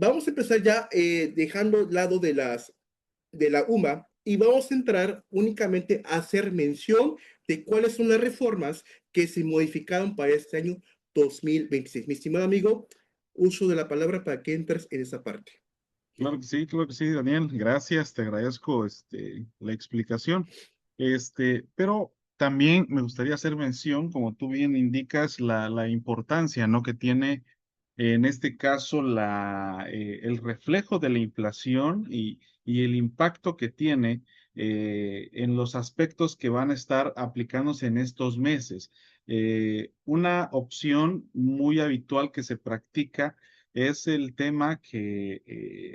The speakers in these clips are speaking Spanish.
vamos a empezar ya dejando el lado de la UMA y vamos a entrar únicamente a hacer mención de cuáles son las reformas que se modificaron para este año 2026. Mi estimado amigo, uso de la palabra para que entres en esa parte. Claro que sí, Daniel. Gracias, te agradezco la explicación. Pero también me gustaría hacer mención, como tú bien indicas, la importancia, ¿no? que tiene en este caso el reflejo de la inflación y el impacto que tiene en los aspectos que van a estar aplicándose en estos meses. Una opción muy habitual que se practica es el tema que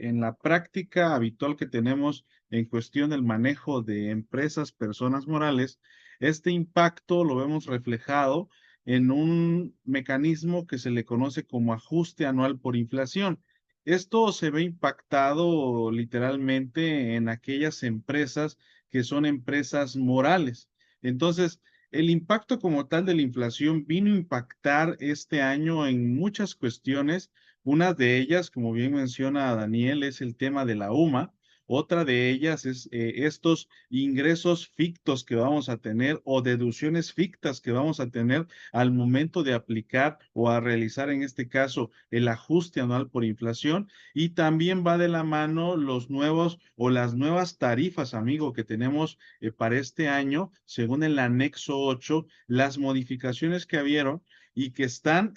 en la práctica habitual que tenemos en cuestión del manejo de empresas, personas morales, este impacto lo vemos reflejado en un mecanismo que se le conoce como ajuste anual por inflación. Esto se ve impactado literalmente en aquellas empresas que son empresas morales. Entonces, el impacto como tal de la inflación vino a impactar este año en muchas cuestiones. Una de ellas, como bien menciona Daniel, es el tema de la UMA. Otra de ellas es estos ingresos fictos que vamos a tener o deducciones fictas que vamos a tener al momento de aplicar o a realizar en este caso el ajuste anual por inflación. Y también va de la mano los nuevos o las nuevas tarifas, amigo, que tenemos para este año, según el anexo 8, las modificaciones que habieron y que están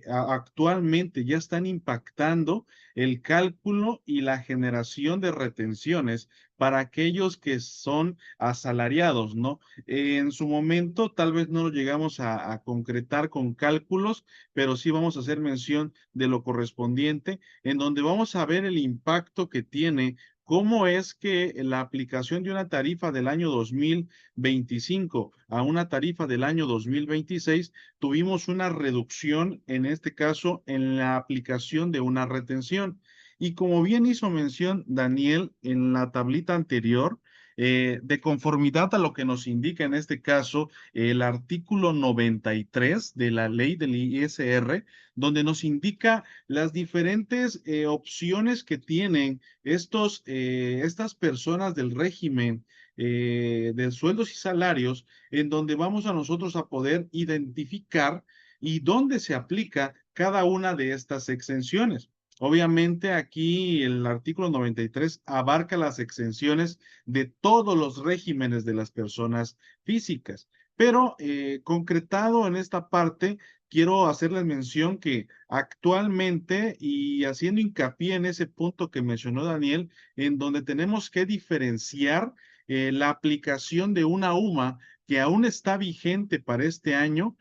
actualmente ya están impactando el cálculo y la generación de retenciones para aquellos que son asalariados, ¿no? En su momento tal vez no lo llegamos a concretar con cálculos, pero sí vamos a hacer mención de lo correspondiente, en donde vamos a ver el impacto que tiene. ¿Cómo es que la aplicación de una tarifa del año 2025 a una tarifa del año 2026 tuvimos una reducción, en este caso, en la aplicación de una retención? Y como bien hizo mención Daniel en la tablita anterior, de conformidad a lo que nos indica en este caso el artículo 93 de la ley del ISR, donde nos indica las diferentes opciones que tienen estas personas del régimen de sueldos y salarios, en donde vamos a nosotros a poder identificar y dónde se aplica cada una de estas exenciones. Obviamente aquí el artículo 93 abarca las exenciones de todos los regímenes de las personas físicas, pero concretado en esta parte, quiero hacerles mención que actualmente y haciendo hincapié en ese punto que mencionó Daniel, en donde tenemos que diferenciar la aplicación de una UMA que aún está vigente para este año,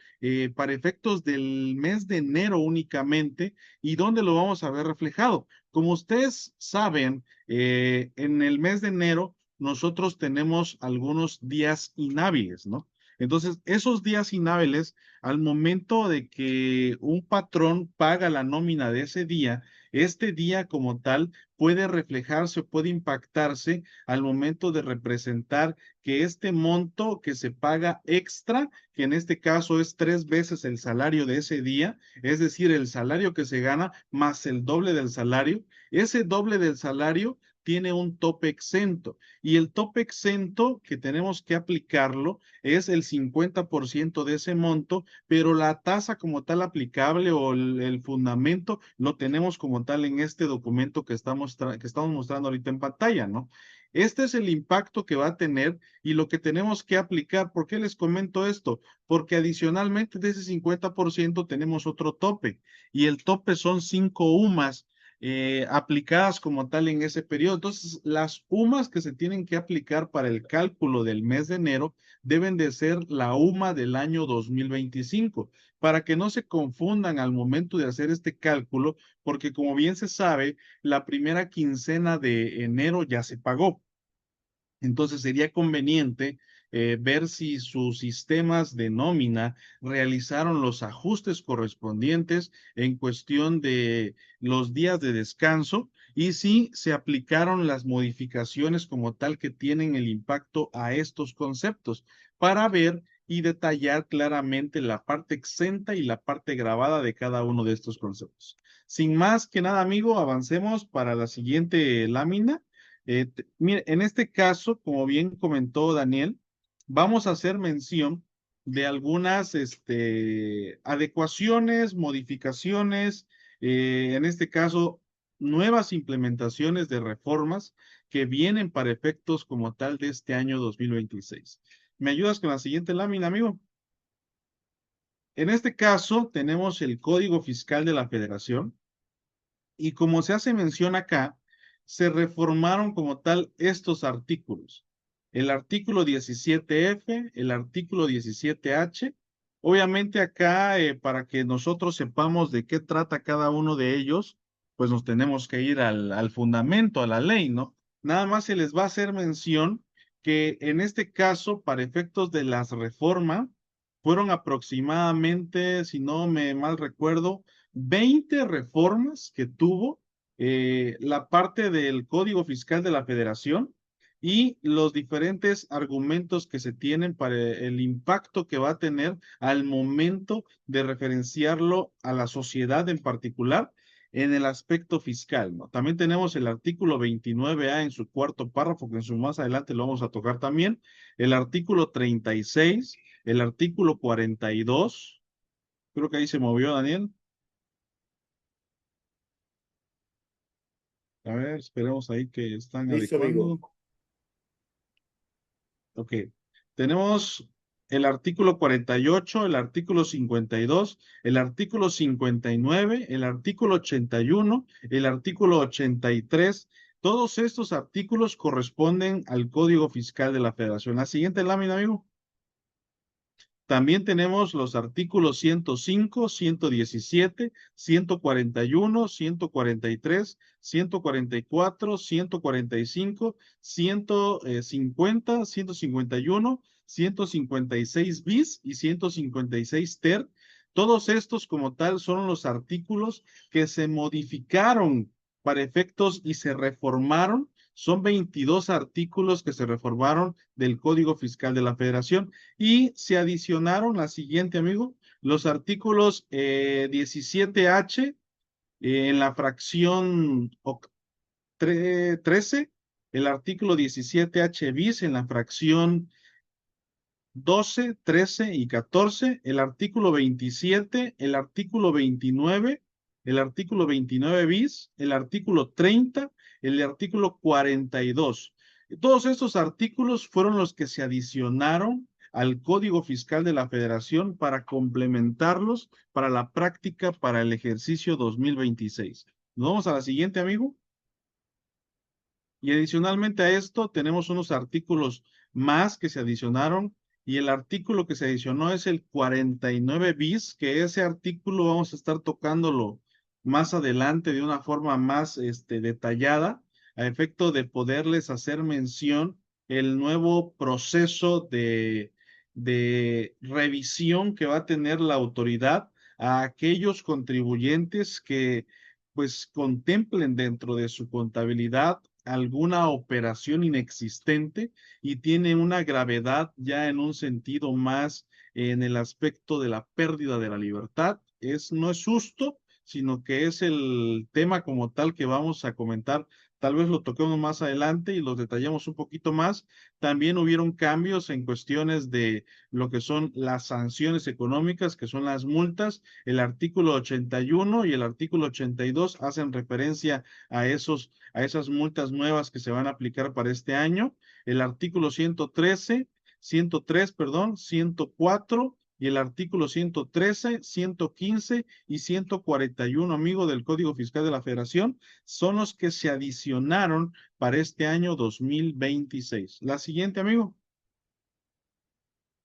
para efectos del mes de enero únicamente, y dónde lo vamos a ver reflejado. Como ustedes saben, en el mes de enero nosotros tenemos algunos días inhábiles, ¿no? Entonces, esos días inhábiles, al momento de que un patrón paga la nómina de ese día, este día como tal puede reflejarse, puede impactarse al momento de representar que este monto que se paga extra, que en este caso es 3 veces el salario de ese día, es decir, el salario que se gana más el doble del salario, ese doble del salario tiene un tope exento y el tope exento que tenemos que aplicarlo es el 50% de ese monto, pero la tasa como tal aplicable o el fundamento lo tenemos como tal en este documento que estamos mostrando ahorita en pantalla, ¿no? Este es el impacto que va a tener y lo que tenemos que aplicar. ¿Por qué les comento esto? Porque adicionalmente de ese 50% tenemos otro tope y el tope son 5 UMAS aplicadas como tal en ese periodo. Entonces, las UMAS que se tienen que aplicar para el cálculo del mes de enero deben de ser la UMA del año 2025, para que no se confundan al momento de hacer este cálculo, porque como bien se sabe, la primera quincena de enero ya se pagó. Entonces sería conveniente ver si sus sistemas de nómina realizaron los ajustes correspondientes en cuestión de los días de descanso y si se aplicaron las modificaciones como tal que tienen el impacto a estos conceptos para ver y detallar claramente la parte exenta y la parte grabada de cada uno de estos conceptos. Sin más que nada, amigo, avancemos para la siguiente lámina. Mire, en este caso, como bien comentó Daniel, vamos a hacer mención de algunas adecuaciones, modificaciones, en este caso, nuevas implementaciones de reformas que vienen para efectos como tal de este año 2026. ¿Me ayudas con la siguiente lámina, amigo? En este caso, tenemos el Código Fiscal de la Federación y como se hace mención acá, se reformaron como tal estos artículos. El artículo 17F, el artículo 17H. Obviamente acá, para que nosotros sepamos de qué trata cada uno de ellos, pues nos tenemos que ir al fundamento, a la ley, ¿no? Nada más se les va a hacer mención que en este caso, para efectos de las reformas, fueron aproximadamente, si no me mal recuerdo, 20 reformas que tuvo la parte del Código Fiscal de la Federación y los diferentes argumentos que se tienen para el impacto que va a tener al momento de referenciarlo a la sociedad en particular en el aspecto fiscal, ¿no? También tenemos el artículo 29A en su cuarto párrafo, que en su más adelante lo vamos a tocar también, el artículo 36, el artículo 42, creo que ahí se movió Daniel. A ver, esperemos ahí que están Listo, amigo. adecuando. Ok. Tenemos el artículo 48, el artículo 52, el artículo 59, el artículo 81, el artículo 83. Todos estos artículos corresponden al Código Fiscal de la Federación. La siguiente lámina, amigo. También tenemos los artículos 105, 117, 141, 143, 144, 145, 150, 151, 156 bis y 156 ter. Todos estos como tal son los artículos que se modificaron para efectos y se reformaron. Son 22 artículos que se reformaron del Código Fiscal de la Federación. Y se adicionaron la siguiente, amigo, los artículos 17H en la fracción 13, el artículo 17H bis en la fracción 12, 13 y 14, el artículo 27, el artículo 29, el artículo 29 bis, el artículo 30, el artículo 42. Todos estos artículos fueron los que se adicionaron al Código Fiscal de la Federación para complementarlos para la práctica para el ejercicio 2026. Nos vamos a la siguiente, amigo. Y adicionalmente a esto, tenemos unos artículos más que se adicionaron. Y el artículo que se adicionó es el 49 bis, que ese artículo vamos a estar tocándolo más adelante de una forma más detallada, a efecto de poderles hacer mención el nuevo proceso de revisión que va a tener la autoridad a aquellos contribuyentes que pues contemplen dentro de su contabilidad alguna operación inexistente y tiene una gravedad ya en un sentido más en el aspecto de la pérdida de la libertad. No es justo, sino que es el tema como tal que vamos a comentar. Tal vez lo toquemos más adelante y lo detallemos un poquito más. También hubieron cambios en cuestiones de lo que son las sanciones económicas, que son las multas. El artículo 81 y el artículo 82 hacen referencia a esas multas nuevas que se van a aplicar para este año. El artículo 103, perdón, 104 y el artículo 113, 115 y 141, amigo del Código Fiscal de la Federación, son los que se adicionaron para este año 2026. La siguiente, amigo.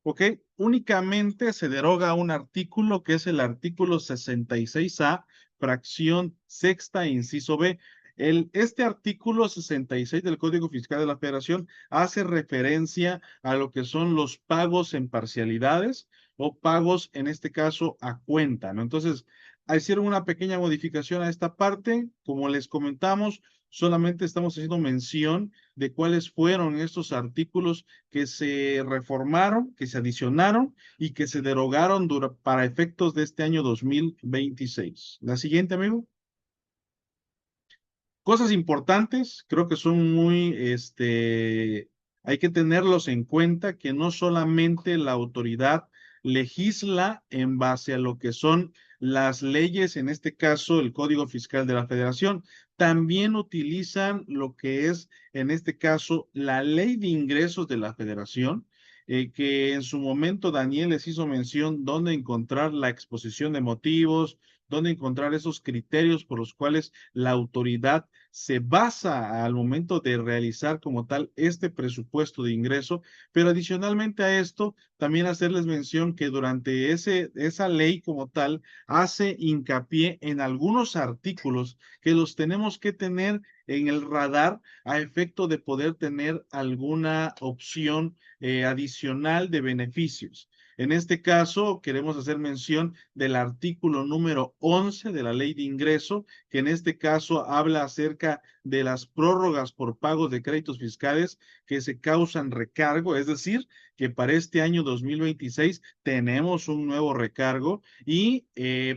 ¿Ok? Únicamente se deroga un artículo que es el artículo 66A, fracción sexta, inciso B. Este artículo 66 del Código Fiscal de la Federación hace referencia a lo que son los pagos en parcialidades o pagos, en este caso, a cuenta, ¿no? Entonces, hicieron una pequeña modificación a esta parte. Como les comentamos, solamente estamos haciendo mención de cuáles fueron estos artículos que se reformaron, que se adicionaron y que se derogaron para efectos de este año 2026. La siguiente, amigo. cosas importantes, creo que son muy, hay que tenerlos en cuenta que no solamente la autoridad legisla en base a lo que son las leyes, en este caso el Código Fiscal de la Federación, también utilizan lo que es, en este caso, la Ley de Ingresos de la Federación, que en su momento Daniel les hizo mención dónde encontrar la exposición de motivos, dónde encontrar esos criterios por los cuales la autoridad se basa al momento de realizar como tal este presupuesto de ingreso, pero adicionalmente a esto, también hacerles mención que durante esa ley como tal hace hincapié en algunos artículos que los tenemos que tener en el radar a efecto de poder tener alguna opción adicional de beneficios. En este caso, queremos hacer mención del artículo número 11 de la Ley de Ingreso, que en este caso habla acerca de las prórrogas por pagos de créditos fiscales que se causan recargo, es decir, que para este año 2026 tenemos un nuevo recargo y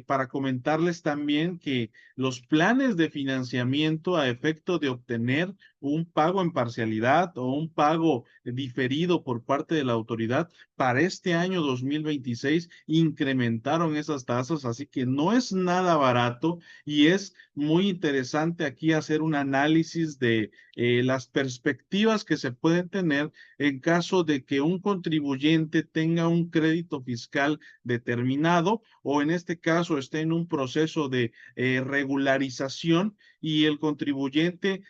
para comentarles también que los planes de financiamiento a efecto de obtener un pago en parcialidad o un pago diferido por parte de la autoridad para este año 2026 incrementaron esas tasas, así que no es nada barato y es muy interesante aquí hacer un análisis de las perspectivas que se pueden tener en caso de que un contribuyente tenga un crédito fiscal determinado o en este caso esté en un proceso de regularización y el contribuyente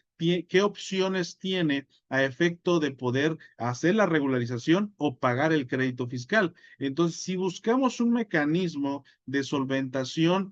qué opciones tiene a efecto de poder hacer la regularización o pagar el crédito fiscal. Entonces, si buscamos un mecanismo de solventación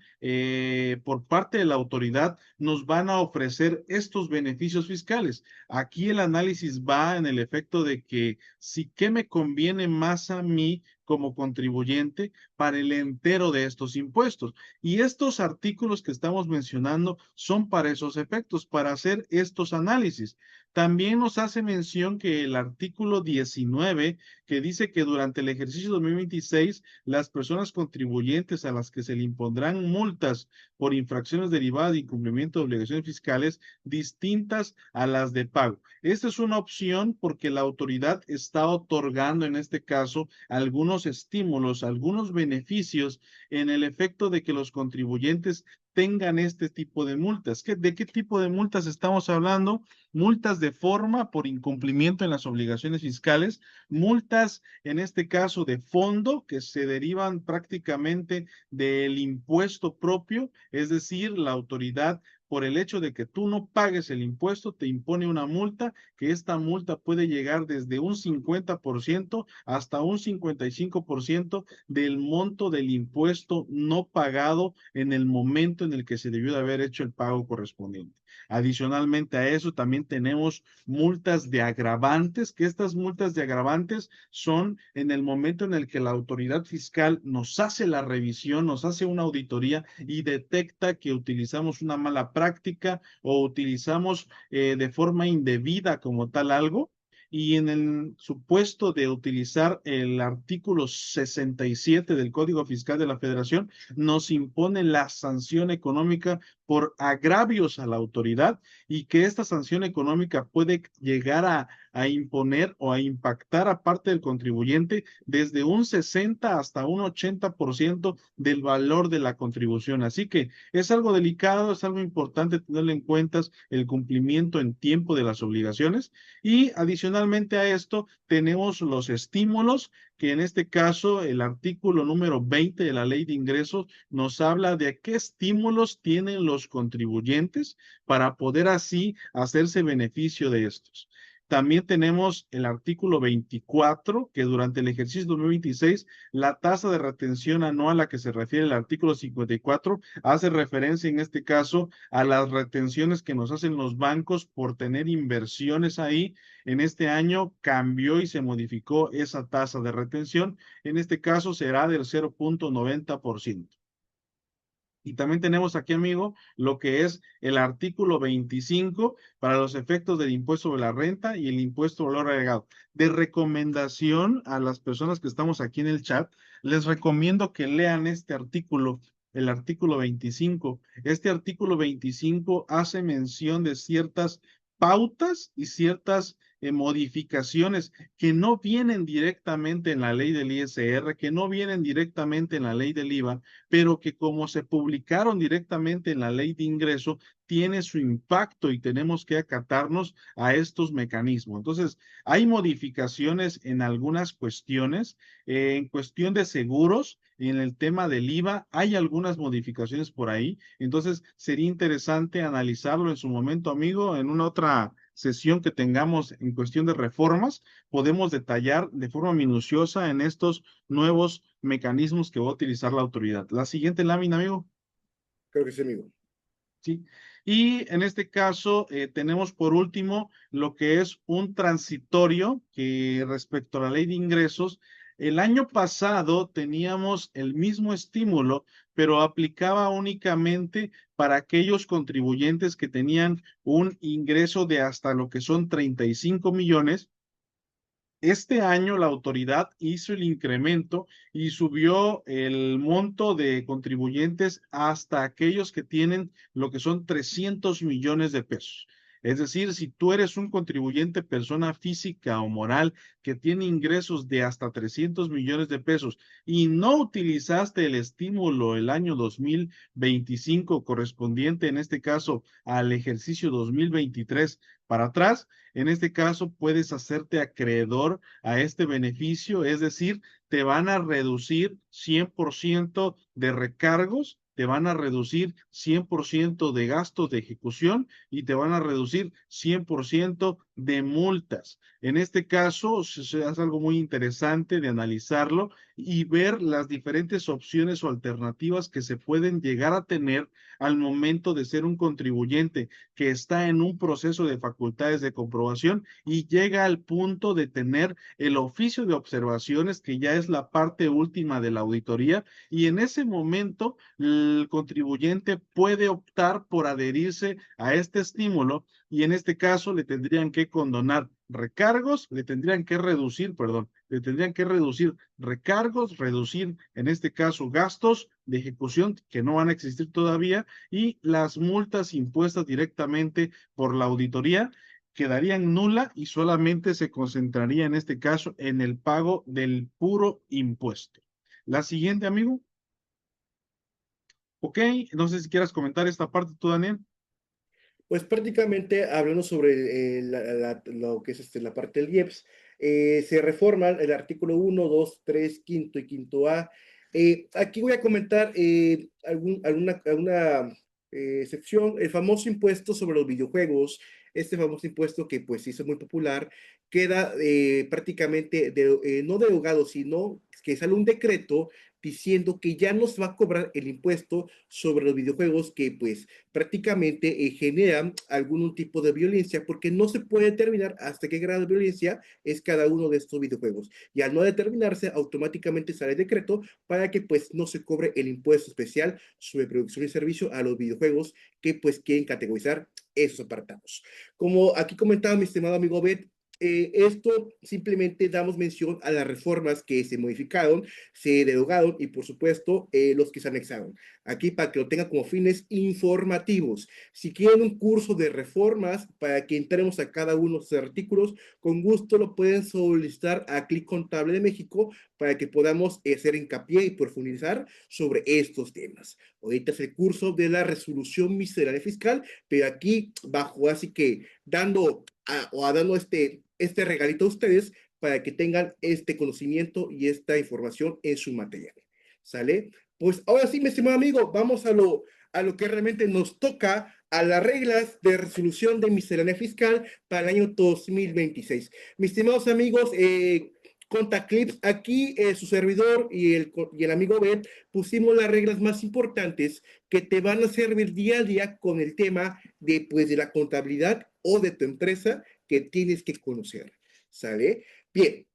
por parte de la autoridad, nos van a ofrecer estos beneficios fiscales. Aquí el análisis va en el efecto de que si qué me conviene más a mí como contribuyente para el entero de estos impuestos. Y estos artículos que estamos mencionando son para esos efectos, para hacer estos análisis. También nos hace mención que el artículo 19, que dice que durante el ejercicio 2026, las personas contribuyentes a las que se le impondrán multas por infracciones derivadas de incumplimiento de obligaciones fiscales distintas a las de pago. Esta es una opción porque la autoridad está otorgando en este caso algunos estímulos, algunos beneficios en el efecto de que los contribuyentes tengan este tipo de multas. ¿De qué tipo de multas estamos hablando? Multas de forma por incumplimiento en las obligaciones fiscales, multas en este caso de fondo que se derivan prácticamente del impuesto propio, es decir, la autoridad por el hecho de que tú no pagues el impuesto, te impone una multa, que esta multa puede llegar desde un 50% hasta un 55% del monto del impuesto no pagado en el momento en el que se debió de haber hecho el pago correspondiente. Adicionalmente a eso, también tenemos multas de agravantes, que estas multas de agravantes son en el momento en el que la autoridad fiscal nos hace la revisión, nos hace una auditoría y detecta que utilizamos una mala práctica o utilizamos de forma indebida como tal algo. Y en el supuesto de utilizar el artículo 67 del Código Fiscal de la Federación, nos impone la sanción económica por agravios a la autoridad y que esta sanción económica puede llegar a imponer o a impactar a parte del contribuyente desde un 60 hasta un 80% del valor de la contribución. Así que es algo delicado, es algo importante tenerlo en cuenta el cumplimiento en tiempo de las obligaciones y adicionalmente a esto tenemos los estímulos que en este caso el artículo número 20 de la Ley de Ingresos nos habla de qué estímulos tienen los contribuyentes para poder así hacerse beneficio de estos. También tenemos el artículo 24, que durante el ejercicio 2026, la tasa de retención anual a que se refiere el artículo 54 hace referencia en este caso a las retenciones que nos hacen los bancos por tener inversiones ahí. En este año cambió y se modificó esa tasa de retención. En este caso será del 0,90%. Y también tenemos aquí, amigo, lo que es el artículo 25 para los efectos del impuesto sobre la renta y el impuesto de valor agregado. De recomendación a las personas que estamos aquí en el chat, les recomiendo que lean este artículo. el artículo 25. Este artículo 25 hace mención de ciertas pautas y ciertas modificaciones que no vienen directamente en la ley del ISR, que no vienen directamente en la ley del IVA, pero que como se publicaron directamente en la ley de ingreso, tiene su impacto y tenemos que acatarnos a estos mecanismos. Entonces, hay modificaciones en algunas cuestiones, en cuestión de seguros, en el tema del IVA, hay algunas modificaciones por ahí. Entonces, sería interesante analizarlo en su momento, amigo, en una otra sesión que tengamos en cuestión de reformas, podemos detallar de forma minuciosa en estos nuevos mecanismos que va a utilizar la autoridad. La siguiente lámina, amigo. Creo que sí, amigo. Sí. Y en este caso tenemos por último lo que es un transitorio que respecto a la ley de ingresos, el año pasado teníamos el mismo estímulo, pero aplicaba únicamente para aquellos contribuyentes que tenían un ingreso de hasta lo que son 35 millones. Este año la autoridad hizo el incremento y subió el monto de contribuyentes hasta aquellos que tienen lo que son 300 millones de pesos. Es decir, si tú eres un contribuyente persona física o moral que tiene ingresos de hasta 300 millones de pesos y no utilizaste el estímulo el año 2025 correspondiente en este caso al ejercicio 2023 para atrás, en este caso, puedes hacerte acreedor a este beneficio, es decir, te van a reducir 100% de recargos, te van a reducir 100% de gastos de ejecución y te van a reducir 100% de multas. En este caso, es algo muy interesante de analizarlo y ver las diferentes opciones o alternativas que se pueden llegar a tener al momento de ser un contribuyente que está en un proceso de facultades de comprobación y llega al punto de tener el oficio de observaciones, que ya es la parte última de la auditoría, y en ese momento el contribuyente puede optar por adherirse a este estímulo y en este caso le tendrían que condonar recargos, le tendrían que reducir, perdón, le tendrían que reducir recargos, reducir en este caso gastos de ejecución que no van a existir todavía y las multas impuestas directamente por la auditoría quedarían nula y solamente se concentraría en este caso en el pago del puro impuesto. La siguiente, amigo. Ok, no sé si quieras comentar esta parte tú, Daniel. Pues prácticamente hablando sobre lo que es la parte del IEPS, se reforman el artículo 1, 2, 3, quinto y quinto A. Aquí voy a comentar alguna sección, el famoso impuesto sobre los videojuegos, este famoso impuesto que pues se hizo muy popular, queda prácticamente, no derogado, sino que sale un decreto diciendo que ya no se va a cobrar el impuesto sobre los videojuegos que pues prácticamente generan algún tipo de violencia, porque no se puede determinar hasta qué grado de violencia es cada uno de estos videojuegos. Y al no determinarse, automáticamente sale el decreto para que pues no se cobre el impuesto especial sobre producción y servicio a los videojuegos que pues quieren categorizar esos apartados. Como aquí comentaba mi estimado amigo Bet, esto simplemente damos mención a las reformas que se modificaron, se derogaron y por supuesto los que se anexaron. Aquí para que lo tengan como fines informativos. Si quieren un curso de reformas para que entremos a cada uno de los artículos, con gusto lo pueden solicitar a Clic Contable de México para que podamos hacer hincapié y profundizar sobre estos temas. Ahorita es el curso de la resolución miscelánea fiscal, pero aquí bajo, así que dando este regalito a ustedes para que tengan este conocimiento y esta información en su material. ¿Sale? Pues ahora sí, mi estimado amigo, vamos a lo que realmente nos toca, a las reglas de resolución de miscelánea fiscal para el año 2026. Mis estimados amigos, Contaclips, aquí su servidor y el amigo Ben pusimos las reglas más importantes que te van a servir día a día con el tema de la contabilidad o de tu empresa que tienes que conocer. ¿Sale? Bien,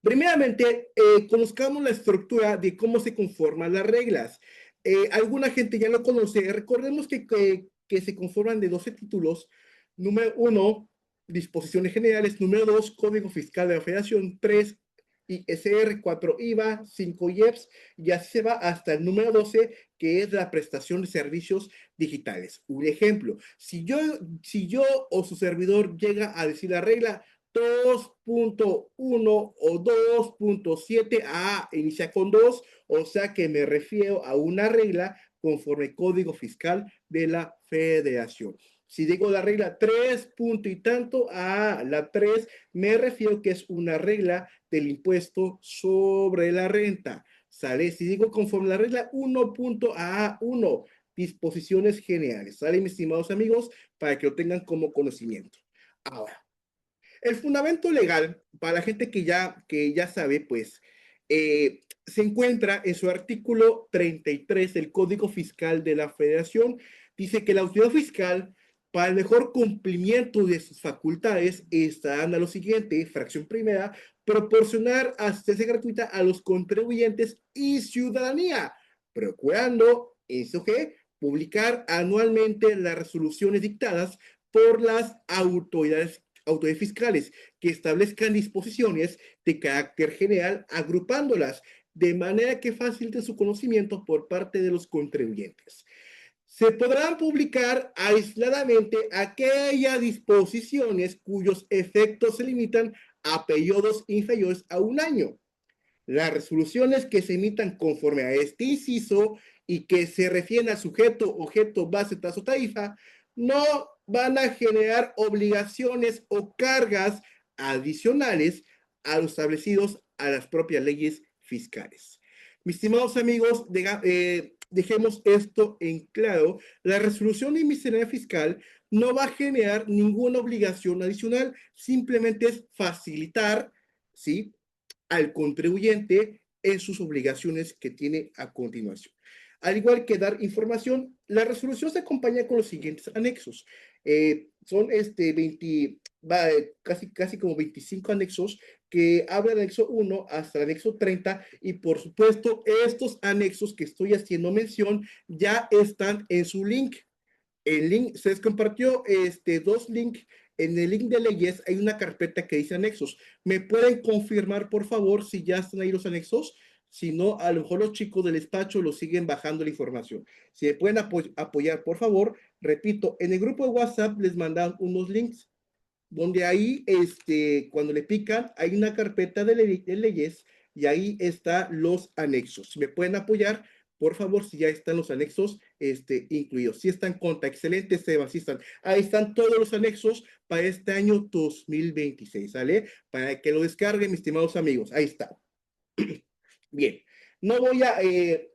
primeramente, conozcamos la estructura de cómo se conforman las reglas. Alguna gente ya lo conoce. Recordemos que se conforman de 12 títulos. Número 1, disposiciones generales. Número 2, Código Fiscal de la Federación. 3, y SR, 4 IVA, 5 IEPS, y así se va hasta el número 12, que es la prestación de servicios digitales. Un ejemplo, si yo o su servidor llega a decir la regla 2.1 o 2.7, inicia con 2, o sea que me refiero a una regla conforme Código Fiscal de la Federación. Si digo la regla 3 punto y tanto, la 3 me refiero que es una regla del impuesto sobre la renta. ¿Sale? Si digo conforme la regla 1.1, disposiciones generales. ¿Sale, mis estimados amigos? Para que lo tengan como conocimiento. Ahora, el fundamento legal, para la gente que ya sabe, pues, se encuentra en su artículo 33 del Código Fiscal de la Federación. Dice que la autoridad fiscal, para el mejor cumplimiento de sus facultades, estarán a lo siguiente, fracción primera, proporcionar asistencia gratuita a los contribuyentes y ciudadanía, procurando, eso que, publicar anualmente las resoluciones dictadas por las autoridades fiscales que establezcan disposiciones de carácter general, agrupándolas de manera que facilite su conocimiento por parte de los contribuyentes. Se podrán publicar aisladamente aquellas disposiciones cuyos efectos se limitan a periodos inferiores a un año. Las resoluciones que se emitan conforme a este inciso y que se refieren al sujeto, objeto, base, tasa o tarifa, no van a generar obligaciones o cargas adicionales a los establecidos a las propias leyes fiscales. Mis estimados amigos, dejemos esto en claro. La resolución de miscelánea fiscal no va a generar ninguna obligación adicional, simplemente es facilitar, ¿sí?, al contribuyente en sus obligaciones que tiene a continuación. Al igual que dar información, la resolución se acompaña con los siguientes anexos. Son 20, casi como 25 anexos que hablan del anexo 1 hasta el anexo 30 y por supuesto estos anexos que estoy haciendo mención ya están en su link. El link se les compartió dos links. En el link de leyes hay una carpeta que dice anexos. ¿Me pueden confirmar, por favor, si ya están ahí los anexos? Si no, a lo mejor los chicos del despacho lo siguen bajando la información. Si me pueden apoyar, por favor, repito, en el grupo de WhatsApp les mandan unos links donde ahí, cuando le pican, hay una carpeta de leyes y ahí están los anexos. Si me pueden apoyar, por favor, si ya están los anexos incluidos. Si están contra, excelente, Esteban, si están. Ahí están todos los anexos para este año 2026, ¿sale? Para que lo descarguen, mis estimados amigos. Ahí está. Bien. No voy a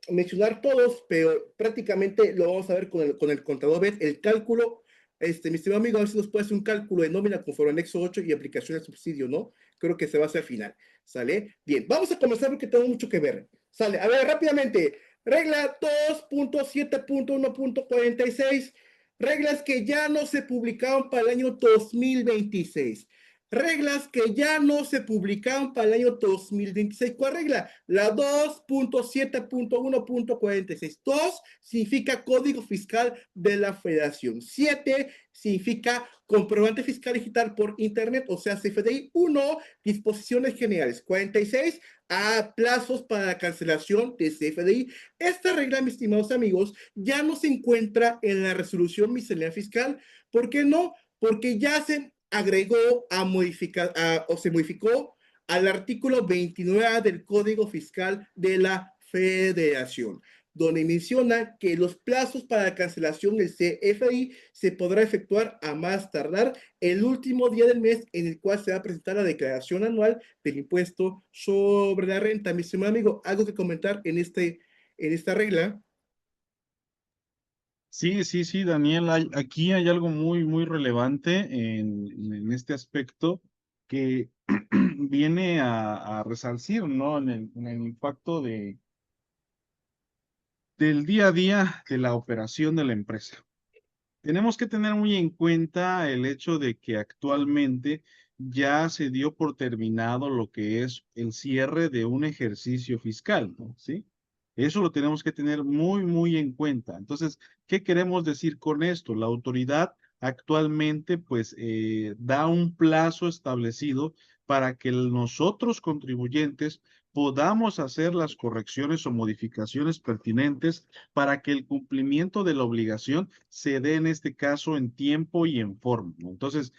mencionar todos, pero prácticamente lo vamos a ver con el contador BET, el cálculo. Mi estimado amigo, a ver si nos puede hacer un cálculo de nómina conforme anexo 8 y aplicación de subsidio, ¿no? Creo que se va a hacer al final, ¿sale? Bien, vamos a comenzar porque tengo mucho que ver. Sale, a ver, rápidamente. Regla 2.7.1.46. Reglas que ya no se publicaron para el año 2026. Reglas que ya no se publicaron para el año 2026. ¿Cuál regla? La 2.7.1.46. 2 significa Código Fiscal de la Federación. 7 significa comprobante fiscal digital por Internet, o sea, CFDI. 1, disposiciones generales. 46, a plazos para la cancelación de CFDI. Esta regla, mis estimados amigos, ya no se encuentra en la resolución miscelánea fiscal. ¿Por qué no? Porque ya se agregó o se modificó al artículo 29 del Código Fiscal de la Federación, donde menciona que los plazos para la cancelación del CFDI se podrá efectuar a más tardar el último día del mes en el cual se va a presentar la declaración anual del impuesto sobre la renta. Mi estimado amigo, ¿algo que comentar en esta regla? Sí, sí, sí, Daniel, aquí hay algo muy, muy relevante en este aspecto que viene a resarcir, ¿no? En el impacto del día a día de la operación de la empresa. Tenemos que tener muy en cuenta el hecho de que actualmente ya se dio por terminado lo que es el cierre de un ejercicio fiscal, ¿no? ¿Sí? Eso lo tenemos que tener muy, muy en cuenta. Entonces, ¿qué queremos decir con esto? La autoridad actualmente, pues, da un plazo establecido para que nosotros contribuyentes podamos hacer las correcciones o modificaciones pertinentes para que el cumplimiento de la obligación se dé en este caso en tiempo y en forma, ¿no? Entonces,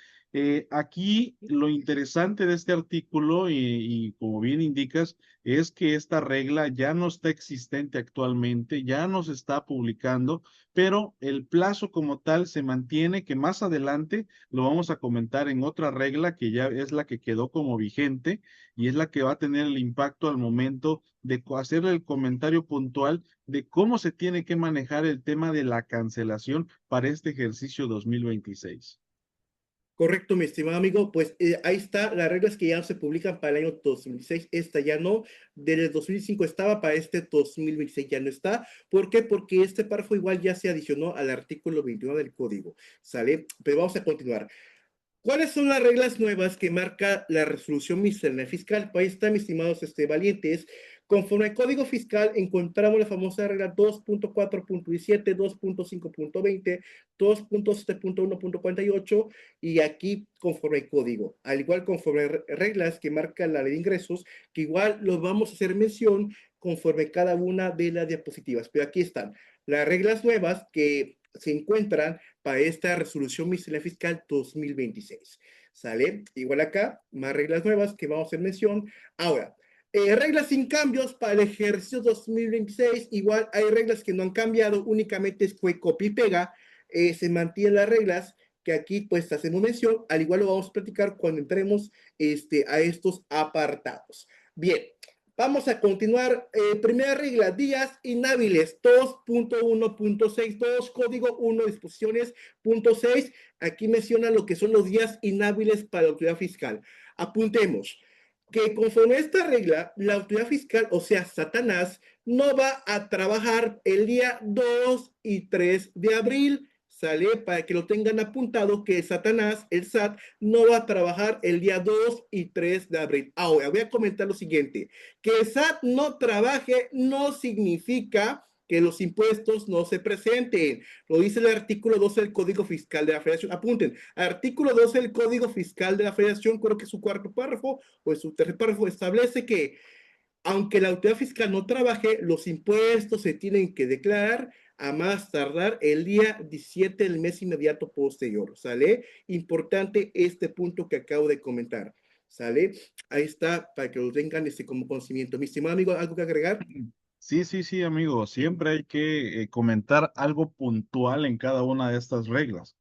aquí lo interesante de este artículo y como bien indicas, es que esta regla ya no está existente actualmente, ya no se está publicando, pero el plazo como tal se mantiene, que más adelante lo vamos a comentar en otra regla que ya es la que quedó como vigente y es la que va a tener el impacto al momento de hacerle el comentario puntual de cómo se tiene que manejar el tema de la cancelación para este ejercicio 2026. Correcto, mi estimado amigo. Pues ahí está, las reglas que ya no se publican para el año 2006, esta ya no, desde el 2005 estaba, para este 2026 ya no está. ¿Por qué? Porque este párrafo igual ya se adicionó al artículo 21 del código, ¿sale? Pero vamos a continuar. ¿Cuáles son las reglas nuevas que marca la resolución miscelánea fiscal? Pues ahí está, mis estimados valientes. Conforme al Código Fiscal, encontramos la famosa regla 2.4.17, 2.5.20, 2.7.1.48 y aquí conforme al código. Al igual conforme a reglas que marca la ley de ingresos, que igual los vamos a hacer mención conforme cada una de las diapositivas. Pero aquí están las reglas nuevas que se encuentran para esta resolución miscelánea fiscal 2026. ¿Sale? Igual acá, más reglas nuevas que vamos a hacer mención. Ahora, reglas sin cambios para el ejercicio 2026. Igual hay reglas que no han cambiado, únicamente fue copia y pega. Se mantienen las reglas que aquí pues hacemos mención. Al igual lo vamos a platicar cuando entremos a estos apartados. Bien, vamos a continuar. Primera regla, días inhábiles, 2.1.62, código 1, disposiciones, punto 6. Aquí menciona lo que son los días inhábiles para la autoridad fiscal. Apuntemos que conforme a esta regla, la autoridad fiscal, o sea, Satanás, no va a trabajar el día 2 y 3 de abril. Sale para que lo tengan apuntado que Satanás, el SAT, no va a trabajar el día 2 y 3 de abril. Ahora, voy a comentar lo siguiente. Que el SAT no trabaje no significa que los impuestos no se presenten. Lo dice el artículo 12 del Código Fiscal de la Federación. Apunten, artículo 12 del Código Fiscal de la Federación, creo que su cuarto párrafo o su tercer párrafo establece que aunque la autoridad fiscal no trabaje, los impuestos se tienen que declarar a más tardar el día 17 del mes inmediato posterior. ¿Sale? Importante este punto que acabo de comentar. ¿Sale? Ahí está, para que lo tengan como conocimiento. Mi estimado amigo, ¿algo que agregar? Sí, sí, sí, amigo. Siempre hay que comentar algo puntual en cada una de estas reglas.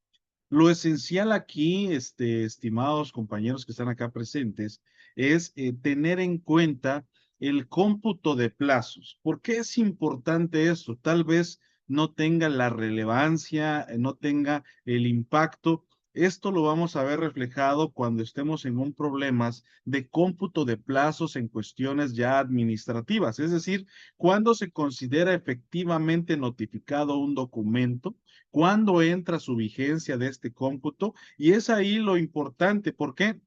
Lo esencial aquí, estimados compañeros que están acá presentes, es tener en cuenta el cómputo de plazos. ¿Por qué es importante esto? Tal vez no tenga la relevancia, no tenga el impacto. Esto lo vamos a ver reflejado cuando estemos en un problemas de cómputo de plazos en cuestiones ya administrativas, es decir, cuando se considera efectivamente notificado un documento, cuándo entra su vigencia de este cómputo, y es ahí lo importante. ¿Por qué?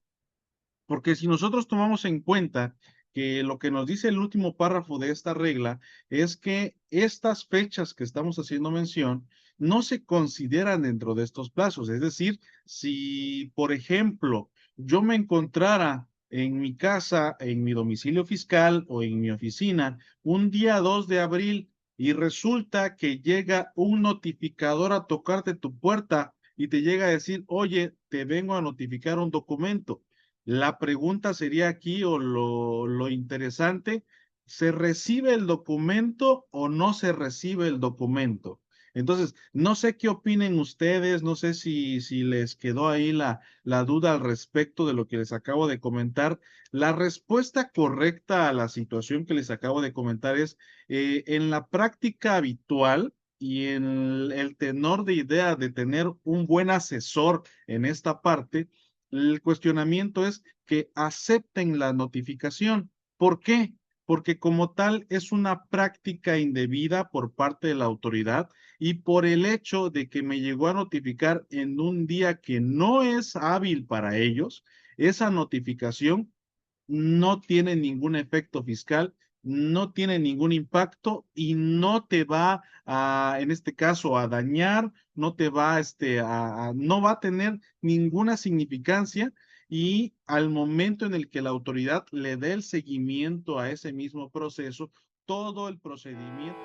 Porque si nosotros tomamos en cuenta que lo que nos dice el último párrafo de esta regla es que estas fechas que estamos haciendo mención no se consideran dentro de estos plazos. Es decir, si, por ejemplo, yo me encontrara en mi casa, en mi domicilio fiscal o en mi oficina, un día 2 de abril y resulta que llega un notificador a tocarte tu puerta y te llega a decir, oye, te vengo a notificar un documento. La pregunta sería aquí, o lo interesante, ¿se recibe el documento o no se recibe el documento? Entonces, no sé qué opinen ustedes, no sé si les quedó ahí la duda al respecto de lo que les acabo de comentar. La respuesta correcta a la situación que les acabo de comentar es, en la práctica habitual y en el tenor de idea de tener un buen asesor en esta parte, el cuestionamiento es que acepten la notificación. ¿Por qué? Porque como tal es una práctica indebida por parte de la autoridad y por el hecho de que me llegó a notificar en un día que no es hábil para ellos, esa notificación no tiene ningún efecto fiscal, no tiene ningún impacto y no te va a, en este caso, a dañar, no te va no va a tener ninguna significancia y al momento en el que la autoridad le dé el seguimiento a ese mismo proceso, todo el procedimiento.